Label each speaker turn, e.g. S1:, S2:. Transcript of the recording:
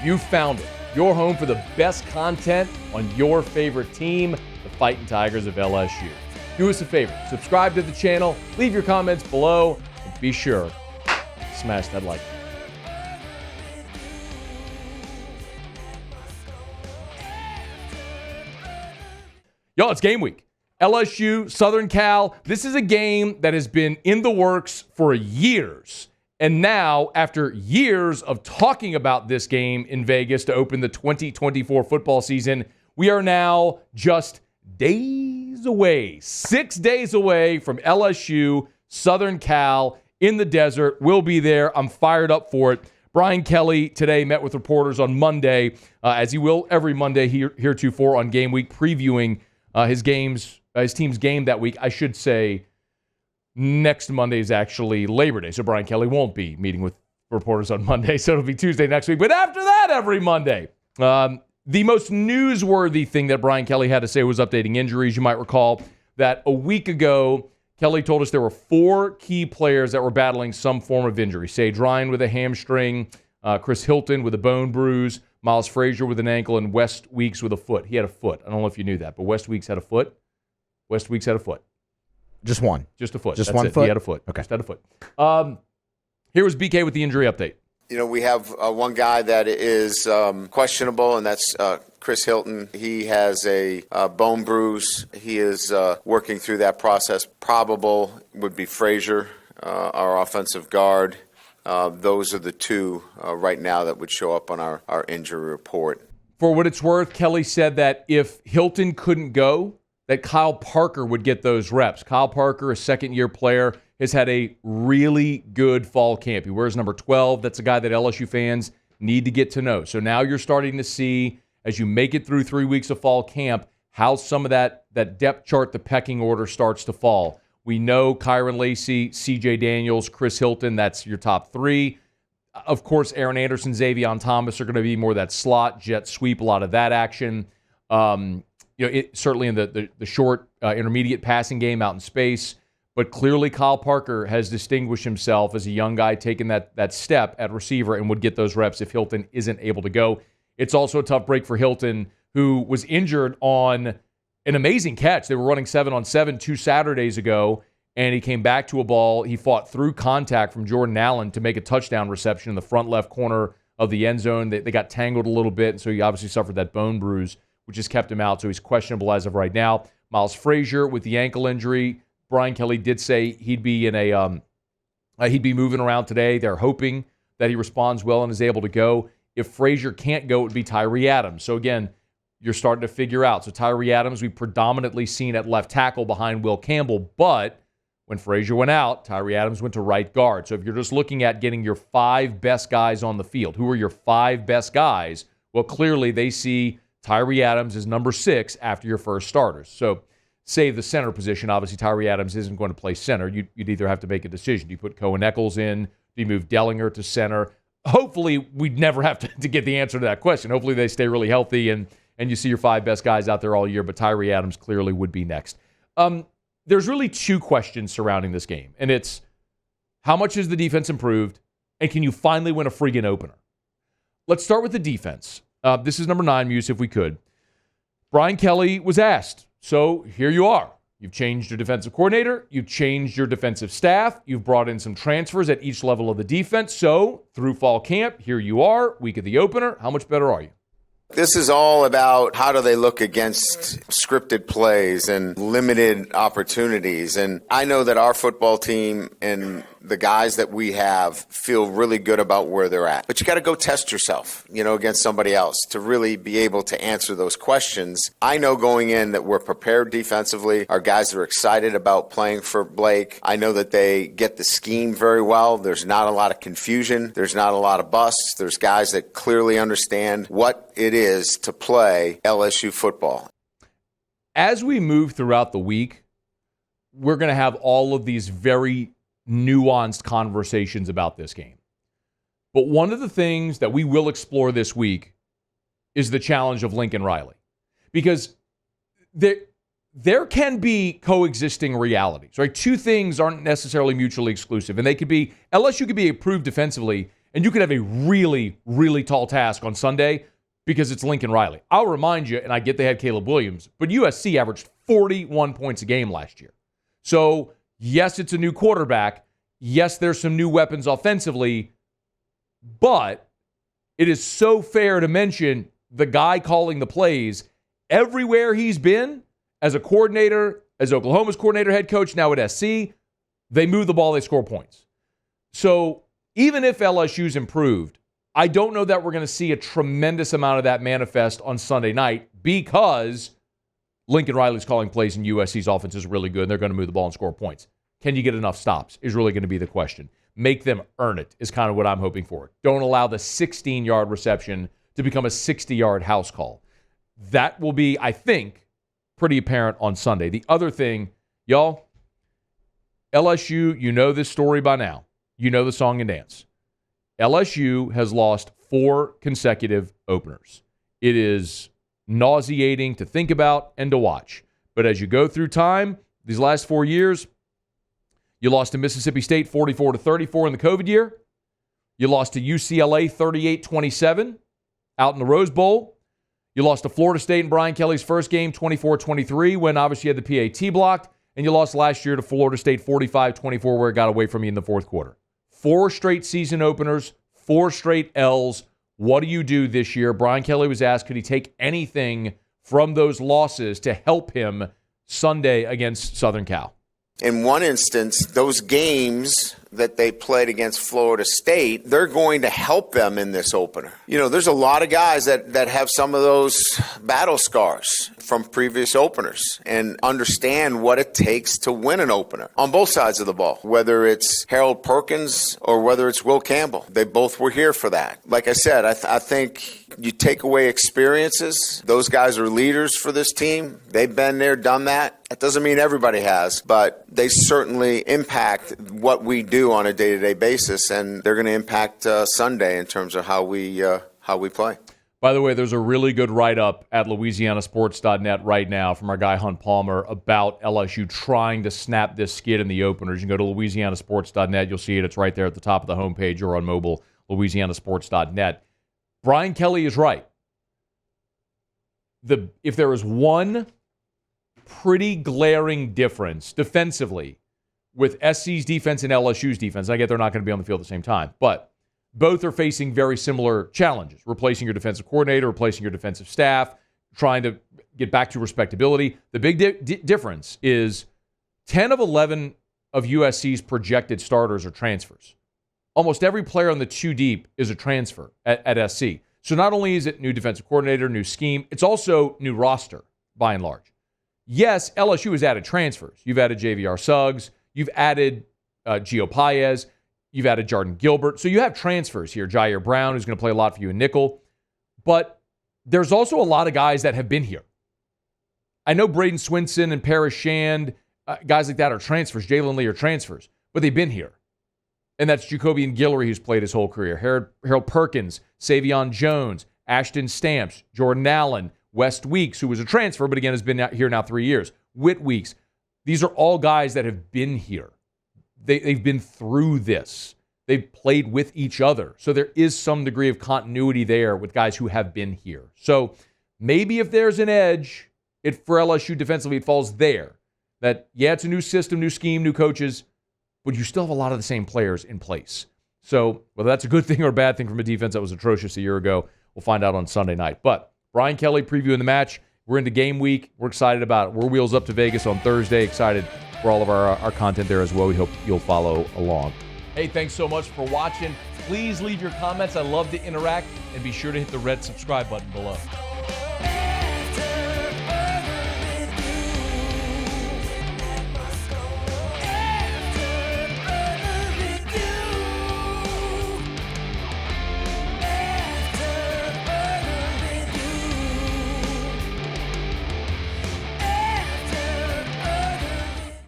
S1: You found it. Your home for the best content on your favorite team, the Fighting Tigers of LSU. Do us a favor. Subscribe to the channel. Leave your comments below. And be sure to smash that like button. Yo, it's game week. LSU, Southern Cal. This is a game that has been in the works for years. And now, after years of talking about this game in Vegas to open the 2024 football season, we are now just days away, 6 days away from LSU, Southern Cal in the desert. We'll be there. I'm fired up for it. Brian Kelly today met with reporters on Monday, as he will every Monday heretofore on game week, previewing his team's game that week. I should say next Monday is actually Labor Day, so Brian Kelly won't be meeting with reporters on Monday, so it'll be Tuesday next week. But after that, every Monday. The most newsworthy thing that Brian Kelly had to say was updating injuries. You might recall that a week ago, Kelly told us there were 4 key players that were battling some form of injury. Sage Ryan with a hamstring, Chris Hilton with a bone bruise, Miles Frazier with an ankle, and West Weeks with a foot. He had a foot. I don't know if you knew that, but West Weeks had a foot. West Weeks had a foot.
S2: Just one.
S1: Just a foot.
S2: Just
S1: That's
S2: one
S1: it.
S2: foot?
S1: He had a foot.
S2: Okay.
S1: Just had a foot. Here was BK with the injury update.
S3: You know, we have one guy that is questionable, and that's Chris Hilton. He has a bone bruise. He is working through that process. Probable would be Frazier, our offensive guard. Those are the 2 right now that would show up on our injury report.
S1: For what it's worth, Kelly said that if Hilton couldn't go, that Kyle Parker would get those reps. Kyle Parker, a second-year player, has had a really good fall camp. He wears number 12. That's a guy that LSU fans need to get to know. So now you're starting to see, as you make it through 3 weeks of fall camp, how some of that depth chart, the pecking order, starts to fall. We know Kyron Lacey, CJ Daniels, Chris Hilton, that's your top 3. Of course, Aaron Anderson, Xavion Thomas are going to be more that slot, jet sweep, a lot of that action. Certainly in the short, intermediate passing game out in space. But clearly Kyle Parker has distinguished himself as a young guy taking that step at receiver and would get those reps if Hilton isn't able to go. It's also a tough break for Hilton, who was injured on an amazing catch. They were running 7-on-7 2 Saturdays ago, and he came back to a ball. He fought through contact from Jordan Allen to make a touchdown reception in the front left corner of the end zone. They got tangled a little bit, and so he obviously suffered that bone bruise, which has kept him out, so he's questionable as of right now. Miles Frazier with the ankle injury. Brian Kelly did say he'd be moving around today. They're hoping that he responds well and is able to go. If Frazier can't go, it would be Tyree Adams. So again, you're starting to figure out. So Tyree Adams, we've predominantly seen at left tackle behind Will Campbell, but when Frazier went out, Tyree Adams went to right guard. So if you're just looking at getting your 5 best guys on the field, who are your 5 best guys? Well, clearly they see Tyree Adams is number 6 after your first starters. So save the center position. Obviously, Tyree Adams isn't going to play center. You'd either have to make a decision. Do you put Cohen Eccles in? Do you move Dellinger to center? Hopefully, we'd never have to get the answer to that question. Hopefully, they stay really healthy and you see your 5 best guys out there all year, but Tyree Adams clearly would be next. There's really 2 questions surrounding this game, and it's how much has the defense improved, and can you finally win a friggin' opener? Let's start with the defense. This is number 9, Muse, if we could. Brian Kelly was asked, so here you are. You've changed your defensive coordinator. You've changed your defensive staff. You've brought in some transfers at each level of the defense. So through fall camp, here you are, week of the opener. How much better are you?
S3: This is all about how do they look against scripted plays and limited opportunities. And I know that our football team and the guys that we have feel really good about where they're at. But you got to go test yourself, against somebody else to really be able to answer those questions. I know going in that we're prepared defensively. Our guys are excited about playing for Blake. I know that they get the scheme very well. There's not a lot of confusion. There's not a lot of busts. There's guys that clearly understand what it is to play LSU football.
S1: As we move throughout the week, we're going to have all of these very nuanced conversations about this game. But one of the things that we will explore this week is the challenge of Lincoln Riley. Because there can be coexisting realities, right? 2 things aren't necessarily mutually exclusive. And they could be, LSU could be improved defensively And you could have a really, really tall task on Sunday because it's Lincoln Riley. I'll remind you, and I get they had Caleb Williams, but USC averaged 41 points a game last year. So, yes, it's a new quarterback. Yes, there's some new weapons offensively, but it is so fair to mention the guy calling the plays everywhere he's been as a coordinator, as Oklahoma's coordinator, head coach, now at SC, they move the ball, they score points. So even if LSU's improved, I don't know that we're going to see a tremendous amount of that manifest on Sunday night because Lincoln Riley's calling plays and USC's offense is really good and they're going to move the ball and score points. Can you get enough stops is really going to be the question. Make them earn it is kind of what I'm hoping for. Don't allow the 16-yard reception to become a 60-yard house call. That will be, I think, pretty apparent on Sunday. The other thing, y'all, LSU, you know this story by now. You know the song and dance. LSU has lost 4 consecutive openers. It is nauseating to think about and to watch. But as you go through time, these last 4 years, you lost to Mississippi State 44-34 in the COVID year. You lost to UCLA 38-27 out in the Rose Bowl. You lost to Florida State in Brian Kelly's first game 24-23 when obviously you had the PAT blocked. And you lost last year to Florida State 45-24 where it got away from you in the fourth quarter. 4 straight season openers, 4 straight L's. What do you do this year? Brian Kelly was asked, could he take anything from those losses to help him Sunday against Southern Cal?
S3: In one instance, those games that they played against Florida State, they're going to help them in this opener. You know, there's a lot of guys that have some of those battle scars from previous openers and understand what it takes to win an opener on both sides of the ball, whether it's Harold Perkins or whether it's Will Campbell. They both were here for that. Like I said, I think you take away experiences. Those guys are leaders for this team. They've been there, done that. That doesn't mean everybody has, but they certainly impact what we do on a day-to-day basis, and they're going to impact Sunday in terms of how we play.
S1: By the way, there's a really good write-up at LouisianaSports.net right now from our guy Hunt Palmer about LSU trying to snap this skid in the openers. You can go to LouisianaSports.net. You'll see it. It's right there at the top of the homepage or on mobile, LouisianaSports.net. Brian Kelly is right. If there is one pretty glaring difference defensively with SC's defense and LSU's defense, I get they're not going to be on the field at the same time, but both are facing very similar challenges. Replacing your defensive coordinator, replacing your defensive staff, trying to get back to respectability. The big difference is 10 of 11 of USC's projected starters are transfers. Almost every player on the 2 deep is a transfer at SC. So not only is it new defensive coordinator, new scheme, it's also new roster, by and large. Yes, LSU has added transfers. You've added JVR Suggs. You've added Gio Paez. You've added Jordan Gilbert. So you have transfers here. Jair Brown, who's going to play a lot for you in nickel. But there's also a lot of guys that have been here. I know Braden Swinson and Parrish Shand, guys like that are transfers. Jalen Lee are transfers. But they've been here. And that's Jacobian Guillory, who's played his whole career. Harold Perkins, Savion Jones, Ashton Stamps, Jordan Allen, West Weeks, who was a transfer, but again has been here now 3 years. Whit Weeks. These are all guys that have been here. They've been through this. They've played with each other. So there is some degree of continuity there with guys who have been here. So maybe if there's an edge for LSU defensively, it falls there. That, yeah, it's a new system, new scheme, new coaches, but you still have a lot of the same players in place. So whether that's a good thing or a bad thing from a defense that was atrocious a year ago, we'll find out on Sunday night. But Brian Kelly previewing the match. We're into game week. We're excited about it. We're wheels up to Vegas on Thursday. Excited for all of our content there as well. We hope you'll follow along. Hey, thanks so much for watching. Please leave your comments. I love to interact. And be sure to hit the red subscribe button below.